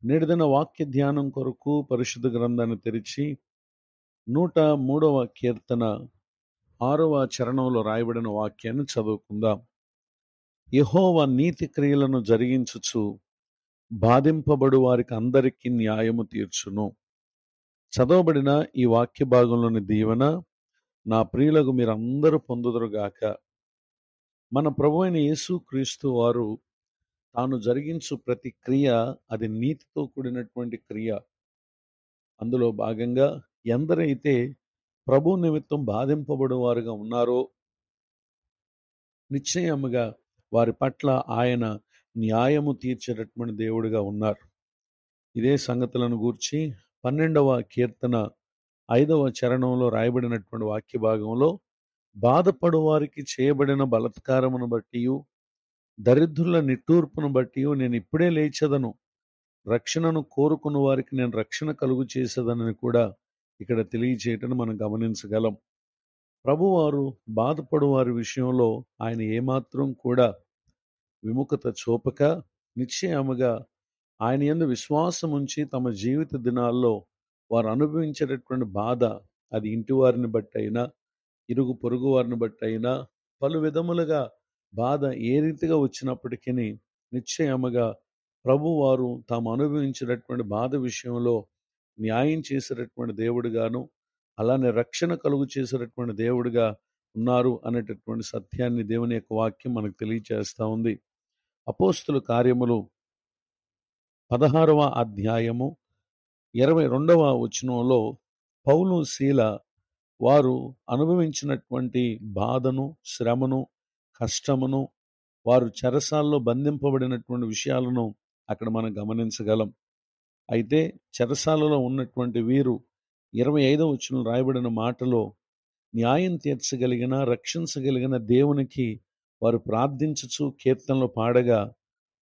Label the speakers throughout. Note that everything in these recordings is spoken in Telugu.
Speaker 1: నేటిదిన వాక్య ధ్యానం కొరకు పరిశుద్ధ గ్రంథాన్ని తెరిచి 103వ కీర్తన 6వ చరణంలో రాయబడిన వాక్యాన్ని చదువుకుందాం. యెహోవా నీతి క్రియలను జరిగించుచు బాధింపబడు వారికి అందరికీ న్యాయము తీర్చును. చదవబడిన ఈ వాక్య భాగంలోని దీవెన నా ప్రియులకు మీరందరూ పొందుదురుగాక. మన ప్రభువైన యేసుక్రీస్తు వారు తాను జరిగించు ప్రతి క్రియ అది నీతితో కూడినటువంటి క్రియ. అందులో భాగంగా ఎందరైతే ప్రభు నిమిత్తం బాధింపబడు వారుగా ఉన్నారో నిశ్చయముగా వారి పట్ల ఆయన న్యాయము తీర్చేటటువంటి దేవుడిగా ఉన్నారు. ఇదే సంగతులను గూర్చి 12వ కీర్తన 5వ చరణంలో రాయబడినటువంటి వాక్య భాగంలో బాధపడు వారికి చేయబడిన బలత్కారమును బట్టియు దరిద్రుల నిట్టూర్పును బట్టియు నేను ఇప్పుడే లేచెదను, రక్షణను కోరుకున్న వారికి నేను రక్షణ కలుగు చేసేదనని కూడా ఇక్కడ తెలియచేయటం మనం గమనించగలం. ప్రభువారు బాధపడు వారి విషయంలో ఆయన ఏమాత్రం కూడా విముఖత చూపక నిశ్చయముగా ఆయన యందు విశ్వాసం ఉంచి తమ జీవిత దినాల్లో వారు అనుభవించేటటువంటి బాధ అది ఇంటి వారిని బట్టి అయినా ఇరుగు పొరుగు వారిని బట్టి అయినా పలు విధములుగా బాధ ఏ రీతిగా వచ్చినప్పటికీ నిశ్చయముగా ప్రభువారు తాము అనుభవించినటువంటి బాధ విషయంలో న్యాయం చేసేటటువంటి దేవుడుగాను అలానే రక్షణ కలుగు చేసేటటువంటి దేవుడిగా ఉన్నారు అనేటటువంటి సత్యాన్ని దేవుని యొక్క వాక్యం మనకు తెలియచేస్తూ ఉంది. అపోస్తుల కార్యములు 16వ అధ్యాయము 22వ వచనంలో పౌలు శీల వారు అనుభవించినటువంటి బాధను, శ్రమను, కష్టమును, వారు చెరసాల్లో బంధింపబడినటువంటి విషయాలను అక్కడ మనం గమనించగలం. అయితే చెరసాలలో ఉన్నటువంటి వీరు 25వ వచనం రాయబడిన మాటలో న్యాయం తీర్చగలిగిన రక్షించగలిగిన దేవునికి వారు ప్రార్థించుచు కీర్తనలు పాడగా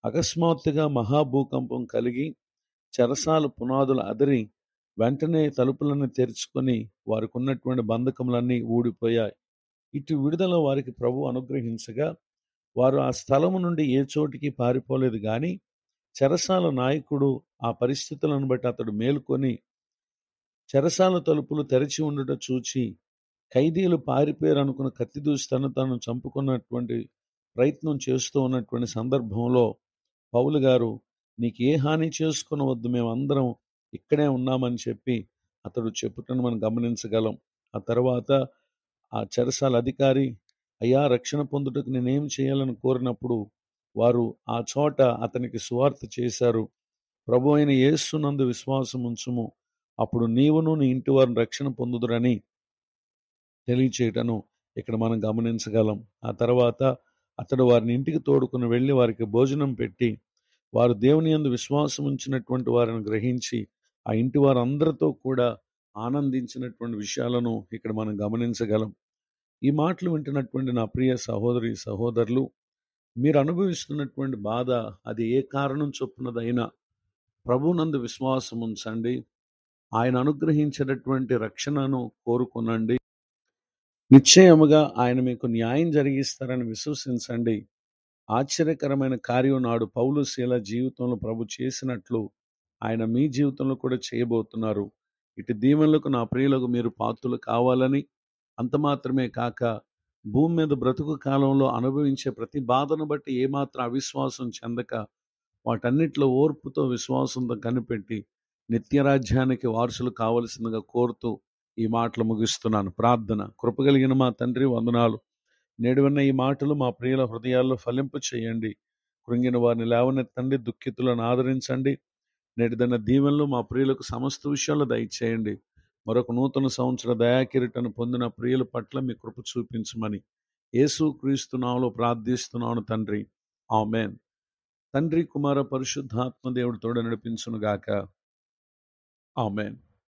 Speaker 1: అకస్మాత్తుగా మహాభూకంపం కలిగి చెరసాల పునాదులు అదిరి వెంటనే తలుపులను తెరుచుకొని వారికి ఉన్నటువంటి బంధకములన్నీ ఊడిపోయాయి. ఇటు విడుదల వారికి ప్రభు అనుగ్రహించగా వారు ఆ స్థలము నుండి ఏ చోటికి పారిపోలేదు. కానీ చెరసాల నాయకుడు ఆ పరిస్థితులను బట్టి అతడు మేల్కొని చెరసాల తలుపులు తెరిచి ఉండట చూచి ఖైదీలు పారిపోయారు అనుకున్న కత్తి దూసి తను చంపుకున్నటువంటి ప్రయత్నం చేస్తూ ఉన్నటువంటి సందర్భంలో పౌలు గారు నీకు ఏ హాని చేసుకునవద్దు, మేమందరం ఇక్కడే ఉన్నామని చెప్పి అతడు చెప్పుటను మనం గమనించగలం. ఆ తర్వాత ఆ చెరసాల అధికారి అయ్యా రక్షణ పొందుటకు నేనేం చేయాలని కోరినప్పుడు వారు ఆ చోట అతనికి సువార్త చేశారు. ప్రభు అయిన యేసునందు విశ్వాసం ఉంచుము, అప్పుడు నీవును నీ ఇంటి వారిని రక్షణ పొందుదురని తెలియచేయటను ఇక్కడ మనం గమనించగలం. ఆ తర్వాత అతడు వారిని ఇంటికి తోడుకుని వెళ్ళి వారికి భోజనం పెట్టి వారు దేవుని యందు విశ్వాసం ఉంచినటువంటి వారిని గ్రహించి ఆ ఇంటి వారందరితో కూడా ఆనందించినటువంటి విషయాలను ఇక్కడ మనం గమనించగలం. ఈ మాటలు వింటున్నటువంటి నా ప్రియ సహోదరి సహోదరులు, మీరు అనుభవిస్తున్నటువంటి బాధ అది ఏ కారణం చొప్పునదైనా ప్రభునందు విశ్వాసం ఉంచండి. ఆయన అనుగ్రహించేటటువంటి రక్షణను కోరుకునండి. నిశ్చయముగా ఆయన మీకు న్యాయం జరిగిస్తారని విశ్వసించండి. ఆశ్చర్యకరమైన కార్యం నాడు పౌలు శీల జీవితంలో ప్రభు చేసినట్లు ఆయన మీ జీవితంలో కూడా చేయబోతున్నారు. ఇటు దీవెనలకు నా ప్రియులకు మీరు పాత్రులు కావాలని, అంత మాత్రమే కాక భూమి మీద బ్రతుకు కాలంలో అనుభవించే ప్రతి బాధను బట్టి ఏమాత్రం అవిశ్వాసం చెందక వాటన్నిటిలో ఓర్పుతో విశ్వాసంతో కనిపెట్టి నిత్యరాజ్యానికి వారసులు కావలసిందిగా కోరుతూ ఈ మాటలు ముగిస్తున్నాను. ప్రార్థన. కృపగలిగిన మా తండ్రి వందనాలు. నేడు విన్న ఈ మాటలు మా ప్రియుల హృదయాల్లో ఫలింపు చేయండి. కృంగిన వారిని లేవనెత్తండి, దుఃఖితులను ఆదరించండి. నేటిదన్న దీవెనలు మా ప్రియులకు సమస్త విషయాల్లో దయచేయండి. మరొక నూతన సంవత్సర దయాకిరీటను పొందిన ప్రియుల పట్ల మీ కృప చూపించమని యేసుక్రీస్తు నామములో ప్రార్థిస్తున్నాను తండ్రి. ఆమేన్. తండ్రి కుమార పరిశుద్ధాత్మ దేవుడు తోడ నడిపించును గాక. ఆమేన్.